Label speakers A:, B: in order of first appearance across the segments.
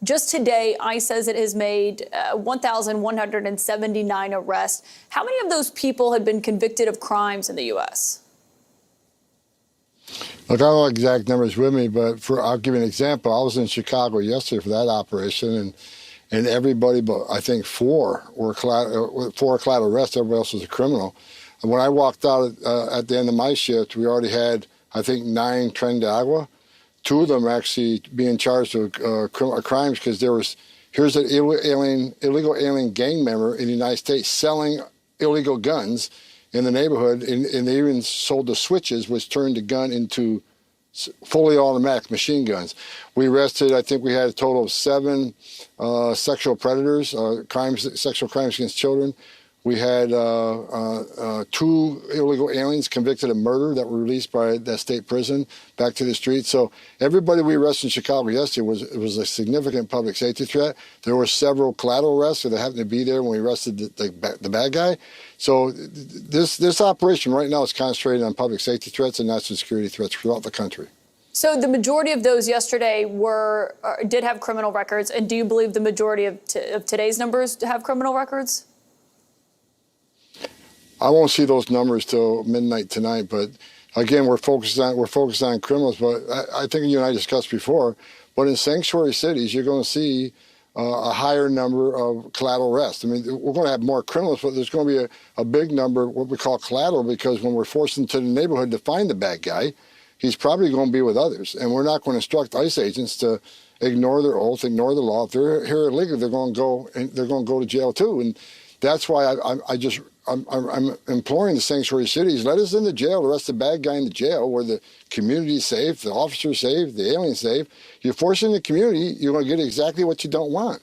A: Just today, ICE says it has made 1,179 arrests. How many of those people had been convicted of crimes in the U.S.?
B: Look, I don't have exact numbers with me, but I'll give you an example. I was in Chicago yesterday for that operation, and everybody but I think four collateral arrests. Everybody else was a criminal. And when I walked out at the end of my shift, we already had, I think, 9 tren de agua. 2 of them actually being charged with crimes because here's an illegal alien gang member in the United States selling illegal guns in the neighborhood, and they even sold the switches, which turned the gun into fully automatic machine guns. We arrested, I think we had a total of 7 sexual predators, sexual crimes against children. We had 2 illegal aliens convicted of murder that were released by that state prison back to the streets. So everybody we arrested in Chicago yesterday was a significant public safety threat. There were several collateral arrests, so they happened to be there when we arrested the bad guy. So this operation right now is concentrated on public safety threats and national security threats throughout the country.
A: So the majority of those yesterday did have criminal records, and do you believe the majority of today's numbers have criminal records?
B: I won't see those numbers till midnight tonight, but again, we're focused on criminals. But I think you and I discussed before, but in sanctuary cities, you're going to see a higher number of collateral arrests. I mean, we're going to have more criminals, but there's going to be a big number, what we call collateral, because when we're forced into the neighborhood to find the bad guy, he's probably going to be with others, and we're not going to instruct ICE agents to ignore their oath, ignore the law. If they're here illegally, they're going to go to jail too, and that's why I'm imploring the sanctuary cities, let us in the jail, arrest the bad guy in the jail where the community's safe, the officer's safe, the alien's safe. You're forcing the community, you're going to get exactly what you don't want.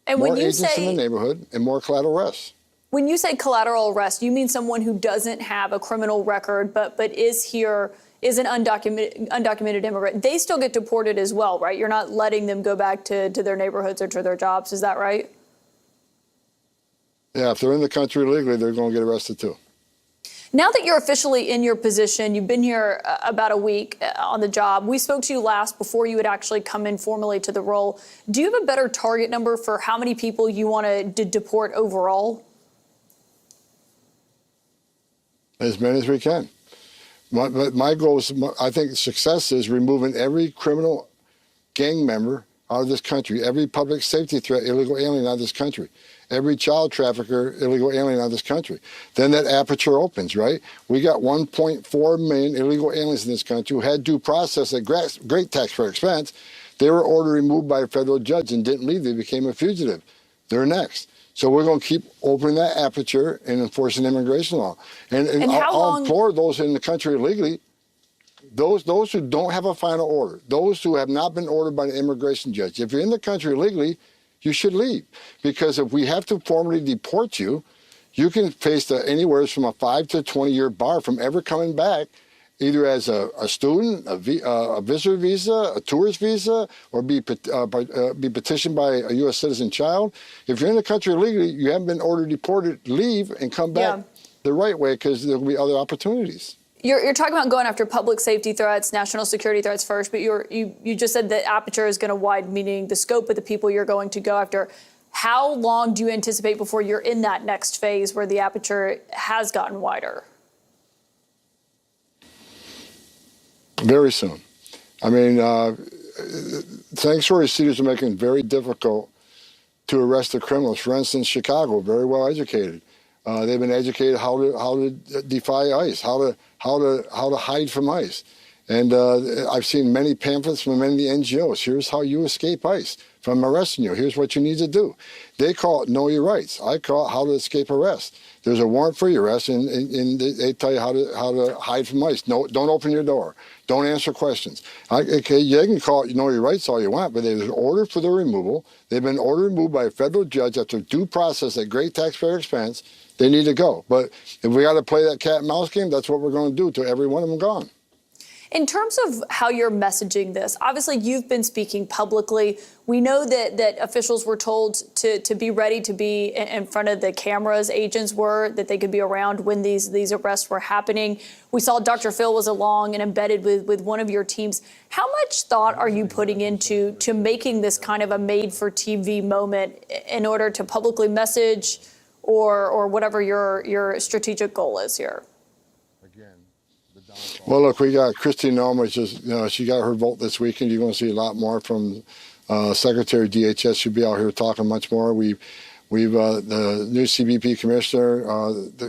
B: And more agents in the neighborhood and more collateral arrests.
A: When you say collateral arrest, you mean someone who doesn't have a criminal record but is here, is an undocumented immigrant. They still get deported as well, right? You're not letting them go back to their neighborhoods or to their jobs. Is that right?
B: Yeah, if they're in the country illegally, they're going to get arrested too.
A: Now that you're officially in your position, you've been here about a week on the job. We spoke to you last before you had actually come in formally to the role. Do you have a better target number for how many people you want to deport overall?
B: As many as we can. My goal is, I think success is removing every criminal gang member out of this country, every public safety threat, illegal alien out of this country, every child trafficker, illegal alien out of this country. Then that aperture opens, right? We got 1.4 million illegal aliens in this country who had due process at great taxpayer expense. They were ordered removed by a federal judge and didn't leave. They became a fugitive. They're next. So we're going to keep opening that aperture and enforcing immigration law. And I'll implore those in the country illegally, those who don't have a final order, those who have not been ordered by an immigration judge. If you're in the country illegally, you should leave. Because if we have to formally deport you, you can face anywhere from a 5 to 20-year bar from ever coming back, either as a student, a visitor visa, a tourist visa, or be petitioned by a U.S. citizen child. If you're in the country illegally, you haven't been ordered deported, leave and come back the right way, because there will be other opportunities.
A: You're talking about going after public safety threats, national security threats first, but you just said the aperture is going to widen, meaning the scope of the people you're going to go after. How long do you anticipate before you're in that next phase where the aperture has gotten wider?
B: Very soon. I mean, sanctuary cities are making it very difficult to arrest the criminals. For instance, Chicago, very well educated. They've been educated how to defy ICE, how to hide from ICE. And I've seen many pamphlets from many NGOs. Here's how you escape ICE from arresting you. Here's what you need to do. They call it know your rights. I call it how to escape arrest. There's a warrant for your arrest, and they tell you how to hide from ICE. No, don't open your door. Don't answer questions. Okay, you can call it know your rights all you want, but there's an order for their removal. They've been ordered removed by a federal judge after due process at great taxpayer expense. They need to go. But if we got to play that cat and mouse game, that's what we're going to do till every one of them gone.
A: In terms of how you're messaging this, obviously you've been speaking publicly. We know that officials were told to be ready to be in front of the cameras, agents were, that they could be around when these arrests were happening. We saw Dr. Phil was along and embedded with one of your teams. How much thought are you putting into making this kind of a made-for-TV moment in order to publicly message or whatever your strategic goal is here?
B: Well, look, we got Kristi Noem, she got her vote this weekend. You're going to see a lot more from Secretary of DHS. She'll be out here talking much more. We've the new CBP commissioner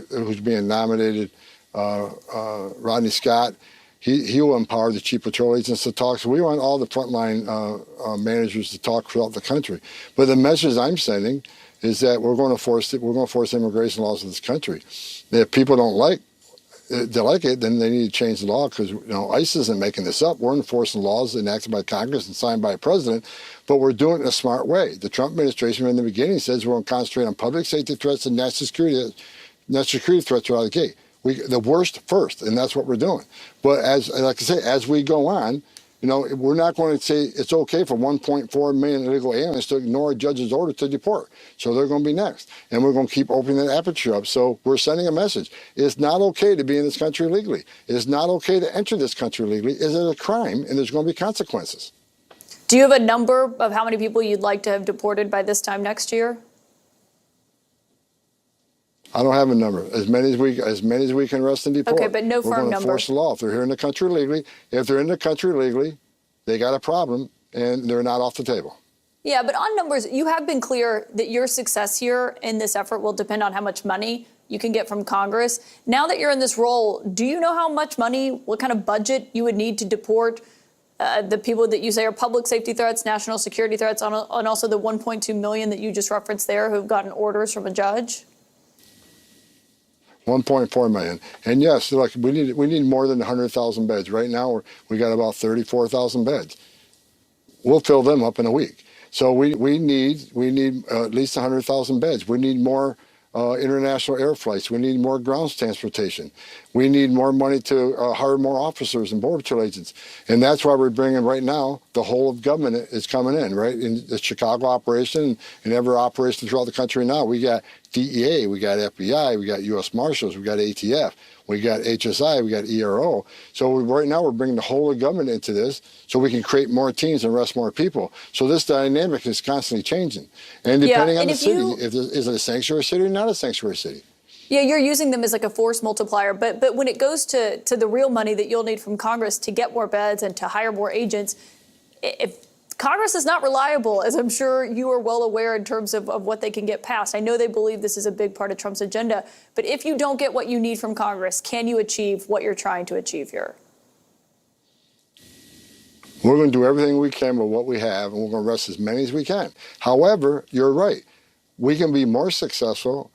B: who's being nominated, Rodney Scott. He will empower the chief patrol agents to talk. So we want all the frontline managers to talk throughout the country. But the message I'm sending is that we're going to force immigration laws in this country. If people don't like it, then they need to change the law, because ICE isn't making this up. We're enforcing laws enacted by Congress and signed by a president, but we're doing it in a smart way. The Trump administration in the beginning says we're going to concentrate on public safety threats and national security threats right out of the gate. The worst first, and that's what we're doing. But like I say, as we go on, we're not going to say it's okay for 1.4 million illegal aliens to ignore a judge's order to deport. So they're going to be next. And we're going to keep opening that aperture up. So we're sending a message. It's not okay to be in this country illegally. It's not okay to enter this country illegally. It's a crime, and there's going to be consequences.
A: Do you have a number of how many people you'd like to have deported by this time next year?
B: I don't have a number. As many as we can arrest and deport.
A: Okay, but no firm number.
B: We're going to enforce the law. If they're here in the country illegally, they got a problem, and they're not off the table.
A: Yeah, but on numbers, you have been clear that your success here in this effort will depend on how much money you can get from Congress. Now that you're in this role, do you know how much money, what kind of budget you would need to deport the people that you say are public safety threats, national security threats, and also the 1.2 million that you just referenced there who've gotten orders from a judge?
B: 1.4 million. And yes, look, we need more than 100,000 beds. Right now, we got about 34,000 beds. We'll fill them up in a week. So we need at least 100,000 beds. We need more international air flights. We need more ground transportation. We need more money to hire more officers and Border Czar agents. And that's why we're bringing right now, the whole of government is coming in, right? In the Chicago operation and every operation throughout the country now. We got DEA, we got FBI, we got U.S. Marshals, we got ATF, we got HSI, we got ERO. So right now we're bringing the whole of government into this so we can create more teams and arrest more people. So this dynamic is constantly changing. And depending on the city, is it a sanctuary city or not a sanctuary city?
A: Yeah, you're using them as like a force multiplier. But when it goes to the real money that you'll need from Congress to get more beds and to hire more agents, if Congress is not reliable, as I'm sure you are well aware in terms of what they can get passed. I know they believe this is a big part of Trump's agenda. But if you don't get what you need from Congress, can you achieve what you're trying to achieve here?
B: We're going to do everything we can with what we have, and we're going to arrest as many as we can. However, you're right. We can be more successful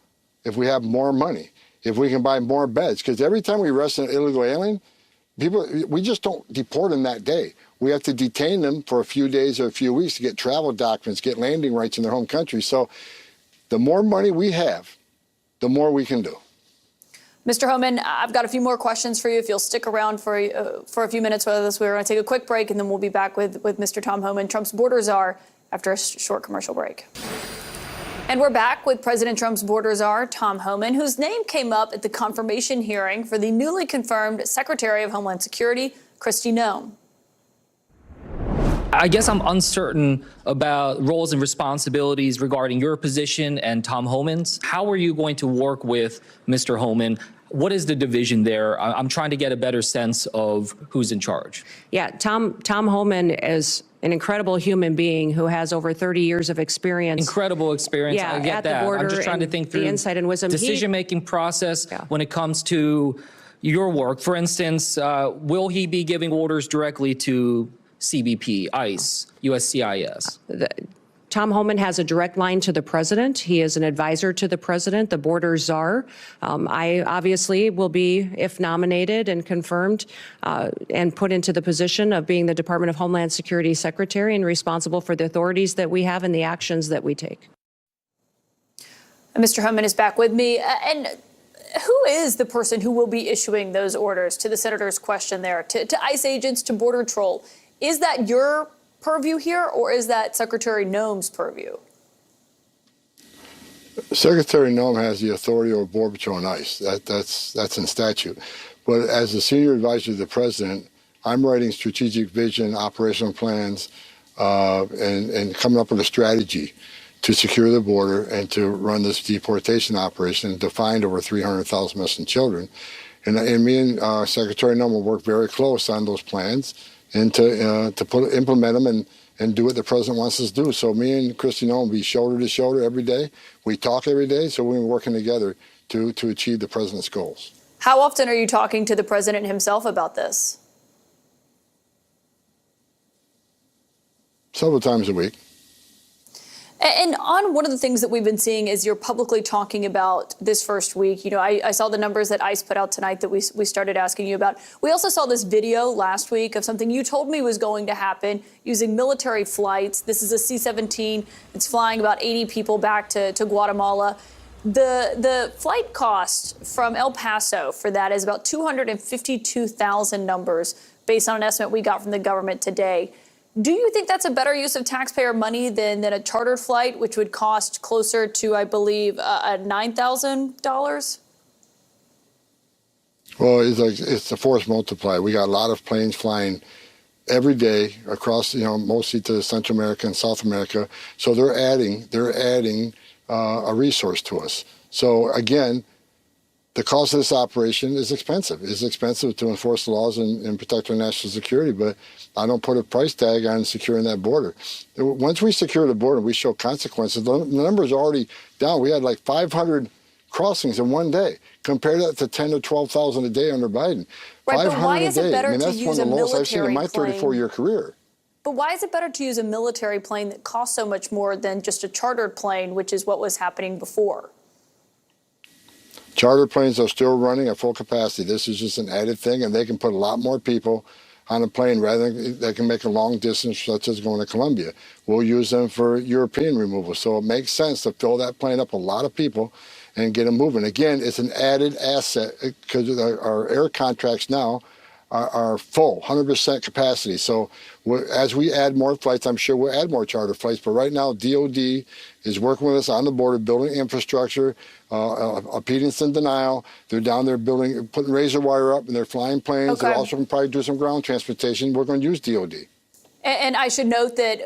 B: if we have more money, if we can buy more beds. Because every time we arrest an illegal alien, we just don't deport them that day. We have to detain them for a few days or a few weeks to get travel documents, get landing rights in their home country. So the more money we have, the more we can do.
A: Mr. Homan, I've got a few more questions for you. If you'll stick around for a few minutes with us, we're going to take a quick break, and then we'll be back with Mr. Tom Homan, Trump's Border Czar, after a short commercial break. And we're back with President Trump's Border Czar, Tom Homan, whose name came up at the confirmation hearing for the newly confirmed Secretary of Homeland Security, Kristi Noem.
C: I guess I'm uncertain about roles and responsibilities regarding your position and Tom Homan's. How are you going to work with Mr. Homan? What is the division there? I'm trying to get a better sense of who's in charge.
D: Yeah, Tom Homan is an incredible human being who has over 30 years of experience.
C: Incredible experience.
D: Yeah,
C: I get
D: at
C: that.
D: the border.
C: I'm just trying to think through
D: the insight and wisdom.
C: Decision-making process when it comes to your work. For instance, will he be giving orders directly to CBP, ICE, USCIS?
D: Tom Homan has a direct line to the president. He is an advisor to the president, the Border Czar. I obviously will be, if nominated and confirmed, and put into the position of being the Department of Homeland Security Secretary and responsible for the authorities that we have and the actions that we take.
A: Mr. Homan is back with me. And who is the person who will be issuing those orders, to the senator's question there, to ICE agents, to Border Patrol? Is that your purview here, or is that Secretary Noem's purview?
B: Secretary Noem has the authority over Border Patrol and ICE. That's in statute. But as the senior advisor to the president, I'm writing strategic vision, operational plans, and coming up with a strategy to secure the border and to run this deportation operation and to find over 300,000 missing children. And me and Secretary Noem will work very close on those plans and to implement them and do what the president wants us to do. So me and Kristi Noem will be shoulder to shoulder every day. We talk every day, so we're working together to achieve the president's goals.
A: How often are you talking to the president himself about this?
B: Several times a week.
A: And on one of the things that we've been seeing is you're publicly talking about this first week. You know, I saw the numbers that ICE put out tonight that we started asking you about. We also saw this video last week of something you told me was going to happen using military flights. This is a C-17. It's flying about 80 people back to Guatemala. The flight cost from El Paso for that is about $252,000 based on an estimate we got from the government today. Do you think that's a better use of taxpayer money than a chartered flight, which would cost closer to, I believe, $9,000?
B: Well, it's a force multiplier. We got a lot of planes flying every day across, mostly to Central America and South America. So they're adding a resource to us. So again, the cost of this operation is expensive. It's expensive to enforce the laws and protect our national security, but I don't put a price tag on securing that border. Once we secure the border, we show consequences. The number's already down. We had like 500 crossings in one day. Compare that to 10 to 12,000 a day under Biden.
A: Right,
B: 500
A: but why is it better
B: a day.
A: to
B: That's
A: use
B: one
A: a
B: of the lowest I've seen in
A: military
B: my
A: plane?
B: 34-year career.
A: But why is it better to use a military plane that costs so much more than just a chartered plane, which is what was happening before?
B: Charter planes are still running at full capacity. This is just an added thing, and they can put a lot more people on a plane rather than they can make a long distance, such as going to Colombia. We'll use them for European removal. So it makes sense to fill that plane up with a lot of people and get them moving. Again, it's an added asset because our air contracts now are full, 100% capacity. So as we add more flights, I'm sure we'll add more charter flights. But right now, DOD is working with us on the border, building infrastructure, obedience and denial. They're down there putting razor wire up, and they're flying planes.
A: Okay.
B: They're also going to probably do some ground transportation. We're going to use DOD.
A: And I should note that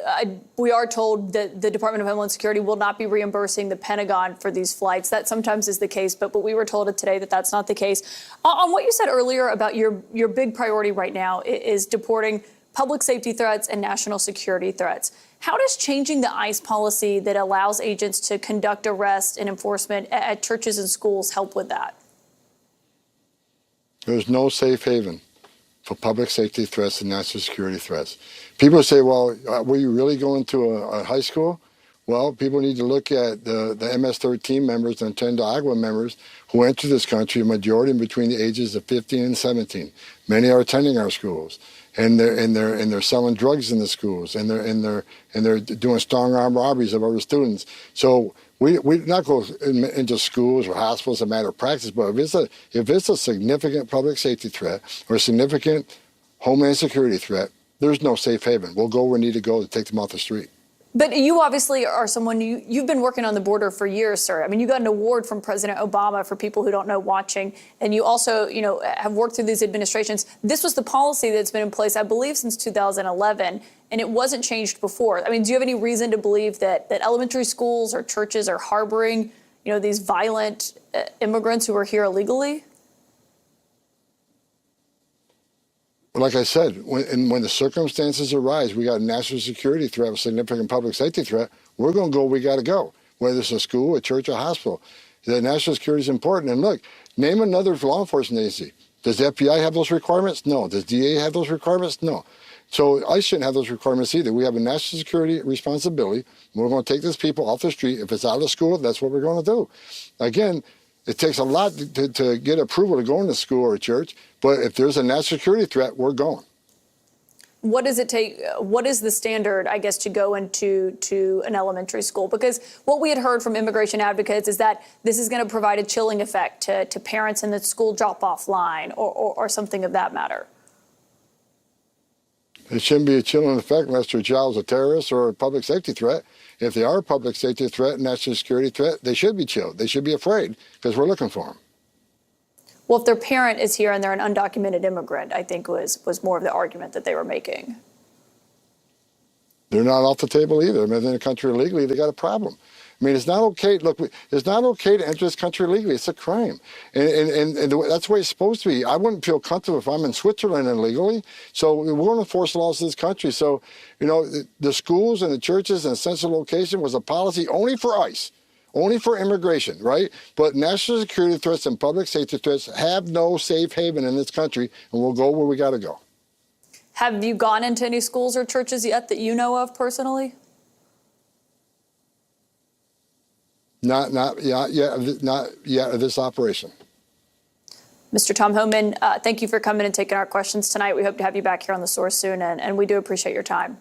A: we are told that the Department of Homeland Security will not be reimbursing the Pentagon for these flights. That sometimes is the case, but we were told today that that's not the case. On what you said earlier about your big priority right now is deporting public safety threats and national security threats. How does changing the ICE policy that allows agents to conduct arrest and enforcement at churches and schools help with that?
B: There's no safe haven for public safety threats and national security threats. People say, well, were you really going to a high school? Well, people need to look at the MS-13 members and Tren de Agua members who entered this country, a majority between the ages of 15 and 17. Many are attending our schools, and they're selling drugs in the schools, and they're doing strong arm robberies of other students. So we not go into schools or hospitals as a matter of practice, but if it's a significant public safety threat or a significant homeland security threat, there's no safe haven. We'll go where we need to go to take them off the street.
A: But you obviously are someone, you've been working on the border for years, sir. I mean, you got an award from President Obama for people who don't know watching. And you also, have worked through these administrations. This was the policy that's been in place, I believe, since 2011, and it wasn't changed before. I mean, do you have any reason to believe that elementary schools or churches are harboring, these violent immigrants who are here illegally?
B: Like I said, when the circumstances arise, we got a national security threat, a significant public safety threat, we're going to go where we got to go, whether it's a school, a church, or a hospital. The national security is important. And look, name another law enforcement agency. Does the FBI have those requirements? No. Does DA have those requirements? No. So I shouldn't have those requirements either. We have a national security responsibility. We're going to take these people off the street. If it's out of school, that's what we're going to do. Again, it takes a lot to get approval to go into school or a church, but if there's a national security threat, we're going.
A: what does it take? What is the standard, I guess, to go into an elementary school? Because what we had heard from immigration advocates is that this is going to provide a chilling effect to parents in the school drop-off line or something of that matter.
B: It shouldn't be a chilling effect unless their child's a terrorist or a public safety threat. If they are a public safety threat, national security threat, they should be chilled. They should be afraid because we're looking for them.
A: Well, if their parent is here and they're an undocumented immigrant, I think was more of the argument that they were making.
B: They're not off the table either. I mean, they're in the country illegally, they got a problem. I mean, it's not okay. Look, it's not okay to enter this country illegally. It's a crime, and that's the way it's supposed to be. I wouldn't feel comfortable if I'm in Switzerland illegally. So we're going to enforce the laws of this country. So, you know, the schools and the churches and essential location was a policy only for ICE, only for immigration, right? But national security threats and public safety threats have no safe haven in this country, and we'll go where we got to go.
A: Have you gone into any schools or churches yet that you know of personally?
B: Not yet this operation.
A: Mr. Tom Homan, thank you for coming and taking our questions tonight. We hope to have you back here on The Source soon, and we do appreciate your time.